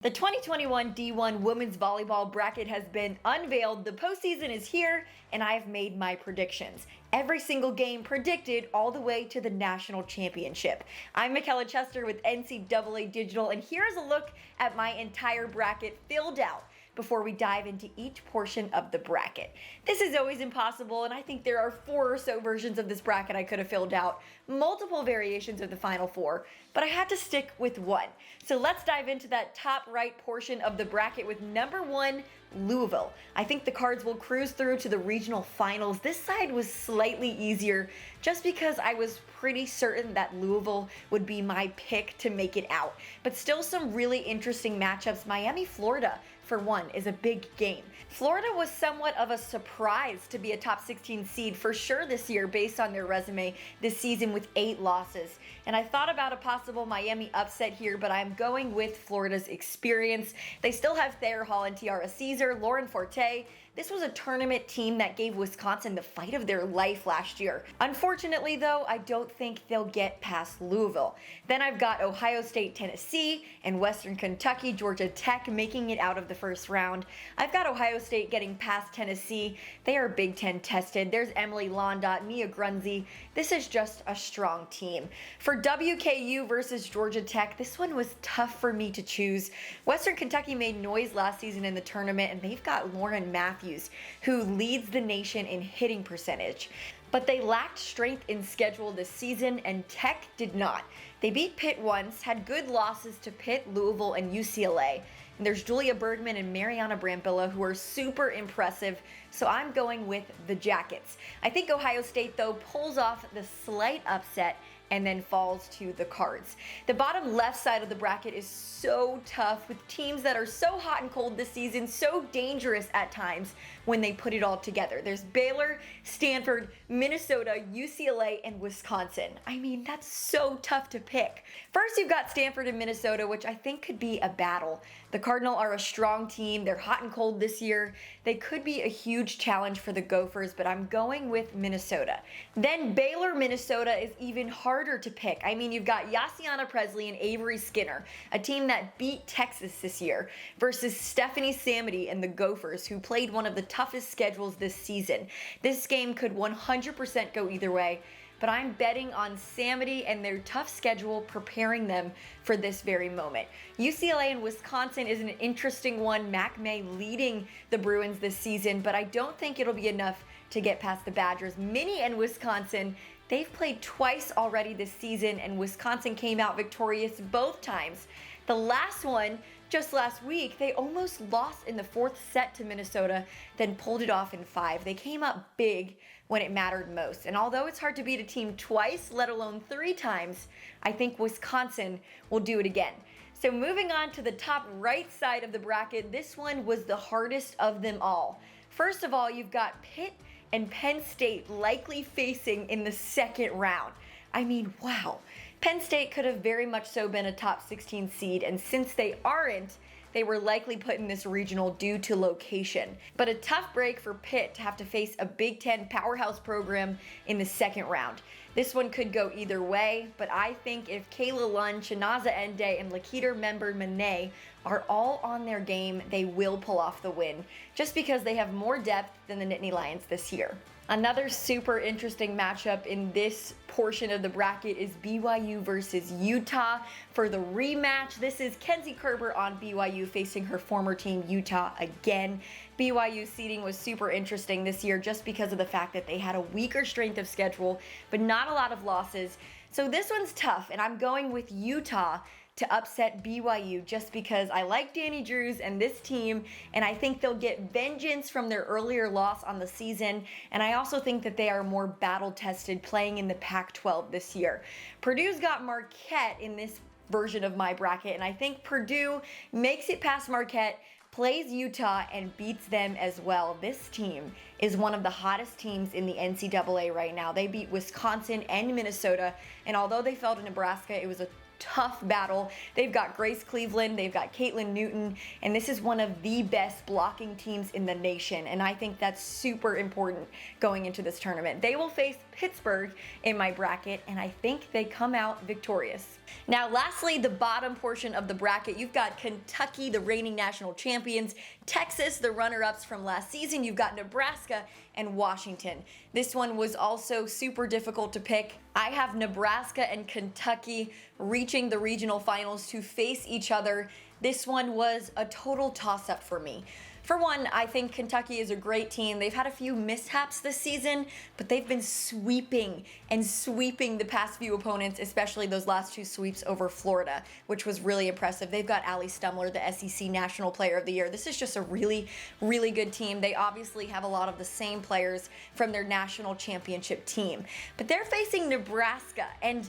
The 2021 D1 Women's Volleyball bracket has been unveiled, the postseason is here, and I've made my predictions. Every single game predicted all the way to the national championship. I'm Michella Chester with NCAA Digital, and here's a look at my entire bracket filled out before we dive into each portion of the bracket. This is always impossible, and I think there are 4 or so versions of this bracket I could have filled out, multiple variations of the Final Four, but I had to stick with one. So let's dive into that top right portion of the bracket with number 1, Louisville. I think the Cards will cruise through to the regional finals. This side was slightly easier just because I was pretty certain that Louisville would be my pick to make it out. But still some really interesting matchups. Miami, Florida, for one, is a big game. Florida was somewhat of a surprise to be a top 16 seed for sure this year based on their resume this season with 8 losses. And I thought about a possible Miami upset here, but I'm going with Florida's experience. They still have Thayer Hall and Tiara Caesar, Lauren Forte. This was a tournament team that gave Wisconsin the fight of their life last year. Unfortunately, though, I don't think they'll get past Louisville. Then I've got Ohio State, Tennessee, and Western Kentucky, Georgia Tech making it out of the first round. I've got Ohio State getting past Tennessee. They are Big Ten tested. There's Emily Londa, Mia Grunzy. This is just a strong team. For WKU versus Georgia Tech, this one was tough for me to choose. Western Kentucky made noise last season in the tournament, and they've got Lauren Matthews, who leads the nation in hitting percentage. But they lacked strength in schedule this season, and Tech did not. They beat Pitt once, had good losses to Pitt, Louisville, and UCLA. And there's Julia Bergman and Mariana Brambilla, who are super impressive, so I'm going with the Jackets. I think Ohio State, though, pulls off the slight upset and then falls to the Cards. The bottom left side of the bracket is so tough with teams that are so hot and cold this season, so dangerous at times when they put it all together. There's Baylor, Stanford, Minnesota, UCLA, and Wisconsin. I mean, that's so tough to pick. First, you've got Stanford and Minnesota, which I think could be a battle. The Cardinal are a strong team. They're hot and cold this year. They could be a huge challenge for the Gophers, but I'm going with Minnesota. Then Baylor, Minnesota is even harder to pick. I mean, you've got Yassiana Presley and Avery Skinner, a team that beat Texas this year, versus Stephanie Samity and the Gophers, who played one of the toughest schedules this season. This game could 100% go either way, but I'm betting on Samity and their tough schedule preparing them for this very moment. UCLA and Wisconsin is an interesting one. Mac May leading the Bruins this season, but I don't think it'll be enough to get past the Badgers. Minnie and Wisconsin, they've played twice already this season, and Wisconsin came out victorious both times. The last one, just last week, they almost lost in the 4th set to Minnesota, then pulled it off in 5. They came up big when it mattered most. And although it's hard to beat a team twice, let alone 3 times, I think Wisconsin will do it again. So moving on to the top right side of the bracket, this one was the hardest of them all. First of all, you've got Pitt and Penn State likely facing in the second round. I mean, wow. Penn State could have very much so been a top 16 seed, and since they aren't, they were likely put in this regional due to location. But a tough break for Pitt to have to face a Big Ten powerhouse program in the second round. This one could go either way, but I think if Kayla Lunn, Shanaza Ende, and Lakita Member-Manet are all on their game, they will pull off the win, just because they have more depth than the Nittany Lions this year. Another super interesting matchup in this portion of the bracket is BYU versus Utah. For the rematch, this is Kenzie Kerber on BYU facing her former team Utah again. BYU seeding was super interesting this year just because of the fact that they had a weaker strength of schedule, but not a lot of losses. So this one's tough, and I'm going with Utah to upset BYU just because I like Danny Drews and this team, and I think they'll get vengeance from their earlier loss on the season, and I also think that they are more battle-tested playing in the Pac-12 this year. Purdue's got Marquette in this version of my bracket, and I think Purdue makes it past Marquette, plays Utah, and beats them as well. This team is one of the hottest teams in the NCAA right now. They beat Wisconsin and Minnesota, and although they fell to Nebraska, it was a tough battle. They've got Grace Cleveland, they've got Caitlin Newton, and this is one of the best blocking teams in the nation, and I think that's super important going into this tournament. They will face Pittsburgh in my bracket, and I think they come out victorious. Now, lastly, the bottom portion of the bracket, you've got Kentucky, the reigning national champions, Texas, the runner-ups from last season, you've got Nebraska and Washington. This one was also super difficult to pick. I have Nebraska and Kentucky reaching the regional finals to face each other. This one was a total toss-up for me. For one, I think Kentucky is a great team. They've had a few mishaps this season, but they've been sweeping the past few opponents, especially those last two sweeps over Florida, which was really impressive. They've got Allie Stumler, the SEC National Player of the Year. This is just a really, really good team. They obviously have a lot of the same players from their national championship team, but they're facing Nebraska, and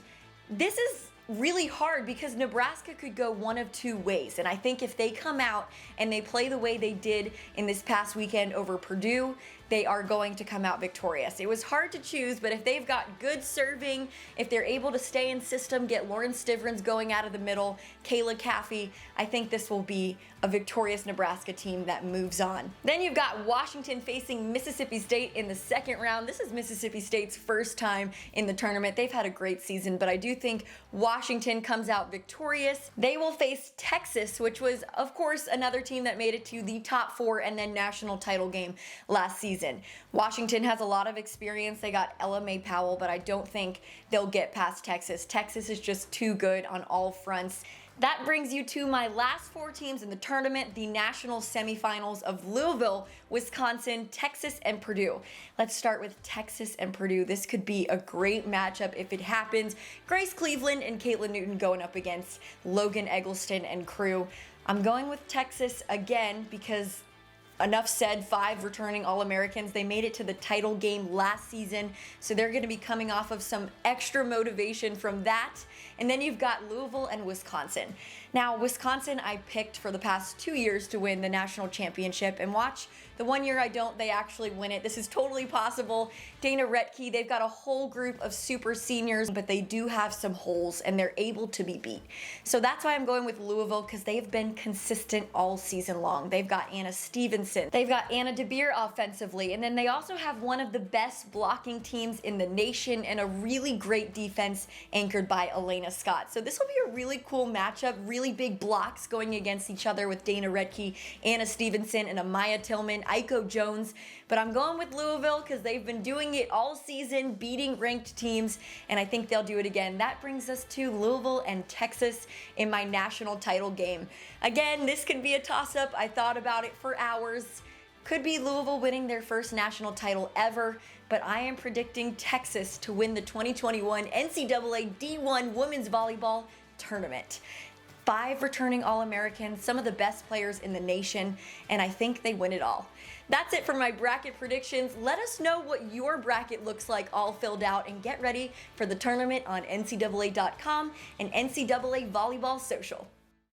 this is really hard because Nebraska could go one of two ways. And I think if they come out and they play the way they did in this past weekend over Purdue, they are going to come out victorious. It was hard to choose, but if they've got good serving, if they're able to stay in system, get Lauren Stivrins going out of the middle, Kayla Caffey, I think this will be a victorious Nebraska team that moves on. Then you've got Washington facing Mississippi State in the second round. This is Mississippi State's first time in the tournament. They've had a great season, but I do think Washington comes out victorious. They will face Texas, which was, of course, another team that made it to the top four and then national title game last season. Washington has a lot of experience. They got Ella May Powell, but I don't think they'll get past Texas. Texas is just too good on all fronts. That brings you to my last four teams in the tournament, the national semifinals of Louisville, Wisconsin, Texas, and Purdue. Let's start with Texas and Purdue. This could be a great matchup if it happens. Grace Cleveland and Caitlin Newton going up against Logan Eggleston and crew. I'm going with Texas again because enough said, 5 returning All-Americans. They made it to the title game last season, so they're going to be coming off of some extra motivation from that. And then you've got Louisville and Wisconsin. Now, Wisconsin I picked for the past 2 years to win the national championship, and watch, the 1 year I don't, they actually win it. This is totally possible. Dana Retke, they've got a whole group of super seniors, but they do have some holes, and they're able to be beat. So that's why I'm going with Louisville, because they've been consistent all season long. They've got Anna Stevenson. They've got Anna DeBeer offensively, and then they also have one of the best blocking teams in the nation and a really great defense anchored by Elena Scott. So this will be a really cool matchup, really big blocks going against each other with Dana Retke, Anna Stevenson, and Amaya Tillman, Aiko Jones. But I'm going with Louisville because they've been doing it all season, beating ranked teams, and I think they'll do it again. That brings us to Louisville and Texas in my national title game. Again, this could be a toss-up. I thought about it for hours. Could be Louisville winning their first national title ever, but I am predicting Texas to win the 2021 NCAA D1 Women's Volleyball Tournament. 5 returning All-Americans, some of the best players in the nation, and I think they win it all. That's it for my bracket predictions. Let us know what your bracket looks like all filled out, and get ready for the tournament on NCAA.com and NCAA Volleyball Social.